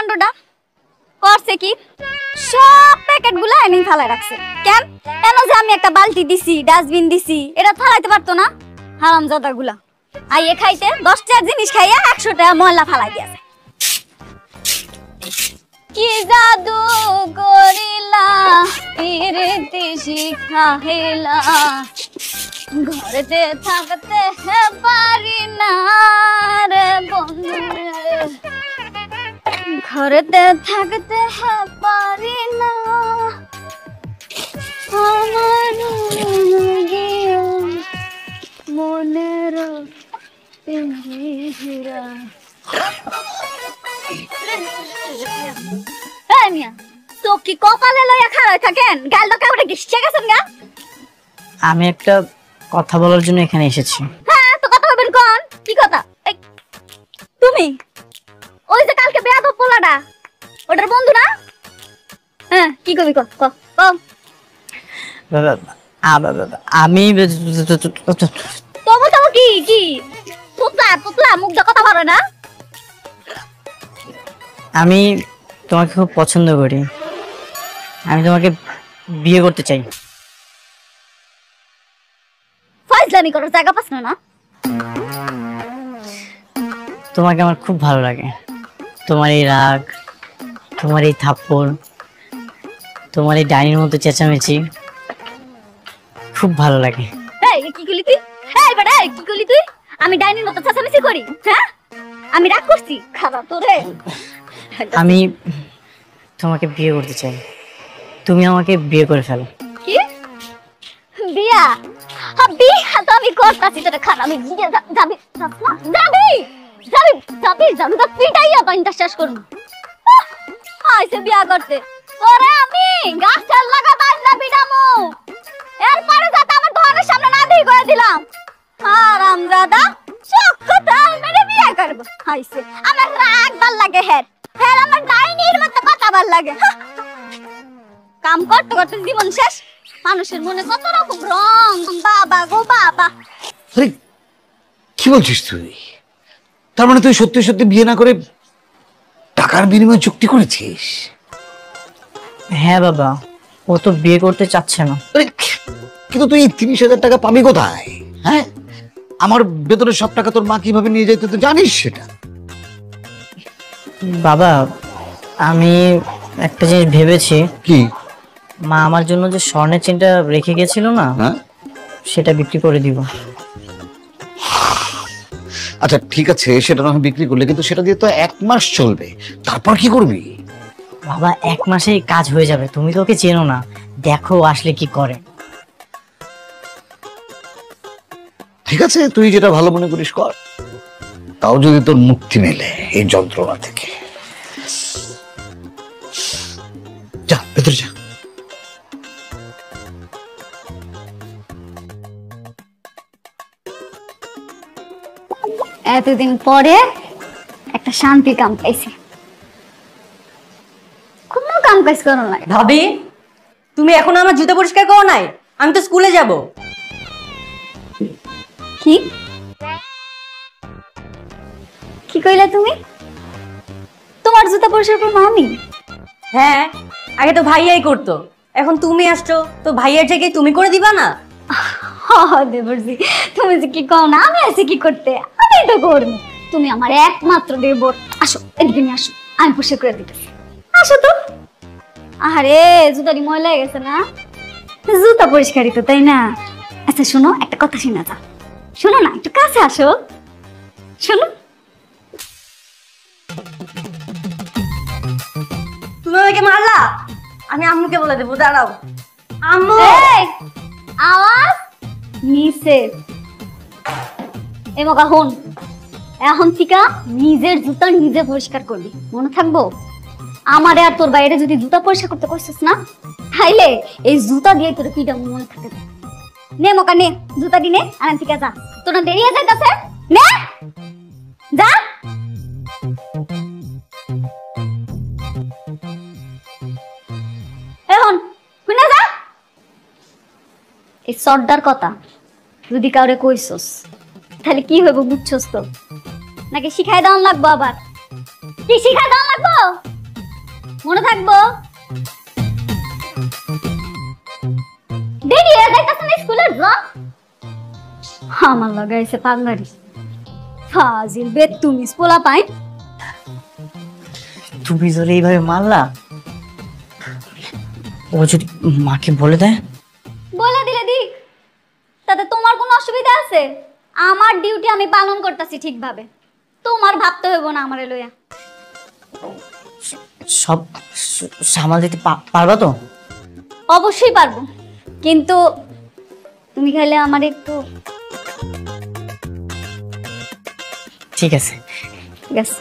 কাণ্ডটা করছে কি সব প্যাকেট গুলা এনে ফালাই রাখছে কেন এনো যে আমি একটা বালতি দিছি ডাস্টবিন দিছি এটা ফালাইতে পারতো না হারামজাদা গুলা আইয়ে খাইতে 10 টাকার জিনিস খাইয়া 100 টাকা ময়লা ফালাই দিয়েছে কি জাদু করিলা পিরিতি শিখাইলা ঘরেতে থাকতে পারি না রে বন্ধু ঘরেতে থাকতে পারি না আমার মনের পিঞ্জিরা এই মিয়া তো কি কপালে লইয়া খাড়ায় থাকেন গাল দকা উঠে গিসছে গেছেন গা আমি একটা কথা বলার জন্য এখানে এসেছি হ্যাঁ তো কথা বলবেন কোন কি কথা এই তুমি ওই যে কালকে বেয়াদব পোলাটা ওটার বন্ধু না হ্যাঁ কি কবি ক আমি তবু তবু কি কি পুতলা পুতলা মুখ দিয়ে কথা পারে না আমি তোমাকে খুব পছন্দ করি আমি তোমাকে বিয়ে করতে চাই ফাইজলামি করার জায়গা পাস না তোমাকে আমার খুব ভালো লাগে তোমার এই রাগ তোমার এই থাপ্পড় তোমার এই ডাইনির মতো চেঁচামেচি খুব ভালো লাগে এই কি কইলি তুই এই বেটা কি কইলি তুই আমি ডাইনির মতো চেঁচামেচি করি হ্যাঁ আমি রাগ করছি খারাপ তোরে আমি তোমাকে বিয়ে করতে চাই তুমি আমাকে বিয়ে করে ফেলো কি বিয়া বিয়া তো আমি করতাছি তোরে খারাপ আমি যাবি যাবি যাবি যাবি যাবি তো পিটাইয়া পাইনটা শেষ করব আইছে বিয়া করতে তোরে আমি গাছটার লাগা বাজলা বিডামু এরপরে যাতে আমার ঘরের সামনে না দিয়ে করে দিলাম হারামজাদা চক্কটা মেরে বিয়ে করব আইছে আমার রাগ ভাল লাগে হেড হেড আমার ডাইনির মতো কথা ভাল লাগে কাম করতে করতে জীবন শেষ মানুষের মনে কত রকম রং বাবা গো বাবা আরে কি বলছিস তুই তার মানে তুই সত্যি সত্যি বিয়ে না করে টাকার বিনিময়ে চুক্তি করেছিস হ্যাঁ বাবা ও তো বিয়ে করতে চাচ্ছে না কিন্তু তুই 30,000 টাকা পাবি কোথায় হ্যাঁ আমার বেতনের সব টাকা তোর মা কিভাবে নিয়ে যায় তুই তো জানিস সেটা বাবা আমি একটা জিনিস ভেবেছি কি মা আমার জন্য যে স্বর্ণের চেনটা রেখে গেছিল না সেটা বিক্রি করে দিব আচ্ছা ঠিক আছে সেটা না বিক্রি করলে কিন্তু সেটা দিয়ে তো 1 মাস চলবে তারপর কি করবি বাবা 1 মাসেই কাজ হয়ে যাবে তুমি তো ওকে চেনো না দেখো আসলে কি করে ঠিক আছে তুই যেটা ভালো মনে করিস কর তাও যদি তোর মুক্তি মেলে এই যন্ত্রণা থেকে যা ভেতরে যা এতদিন পরে একটা শান্তি কাম পাইছি কোনো কাম কাজ করো না ভাবি তুমি এখন আমার জুতা পরিষ্কার করো নাই আমি তো স্কুলে যাব কি কি কইলা তুমি তোমার জুতা পরিষ্কার করবো আমি হ্যাঁ আগে তো ভাইয়াই করতো এখন তুমি আসছো তো ভাইয়ার জায়গায় তুমি করে দিবা না দেবরজি তুমি যে কি কও না আমি আছি কি করতে আমি তো করবো তুমি আমার একমাত্র দেবর আসো এদিকে নিয়ে আসো আমি পরিষ্কার করে দিতেছি আসো তো আরে জুতারি ময়লা হয়ে গেছে না জুতা পরিষ্কারই তো তাই না আচ্ছা শোনো একটা কথা শোনা যাও শোনো না একটু কাছে আসো শোনো তুমি আমাকে মারলা আমি আম্মুকে বলে দেবো দাঁড়াও আম্মু আওয়াজ নিচে এমকা হন এখন থেকে নিজের জুতা নিজে পরিষ্কার করবি মনে থাকবো আমারে আর তোর বাইরে যদি জুতা পরিষ্কার করতে কইছিস না তাইলে এই জুতা দিয়ে তোর পিটা মনে থাকে নে মকা নে জুতা দিনে আর থেকে যা তোর দেরি হয়ে যাইতাছে নে যা এখন শুনে যা এই সর্দার কথা যদি কাউরে কইছস তাহলে কি হইব বুঝছস তো নাকি শিখাই দাও লাগবো আবার কি শিখাই দাও লাগবো মনে থাকবো। দেরি হয়ে যাইতাছে না স্কুলের যা। আমার লাগাইছে পাগলারি ফাজিল বেদ তুমি স্পোলা পাই। তুমি যদি এইভাবে মারলা, ও যদি মাকে বলে দেয়? বলে দিলে দিক, তাতে তোমার কোনো অসুবিধা আছে? আমার ডিউটি আমি পালন করতেছি ঠিকভাবে, তোমার ভাবতে হইব না আমারে লইয়া। সব সামাল দিতে পারবা তো? অবশ্যই পারবো, কিন্তু তুমি খাইলে আমার একটু। ঠিক আছে। ঠিক আছে।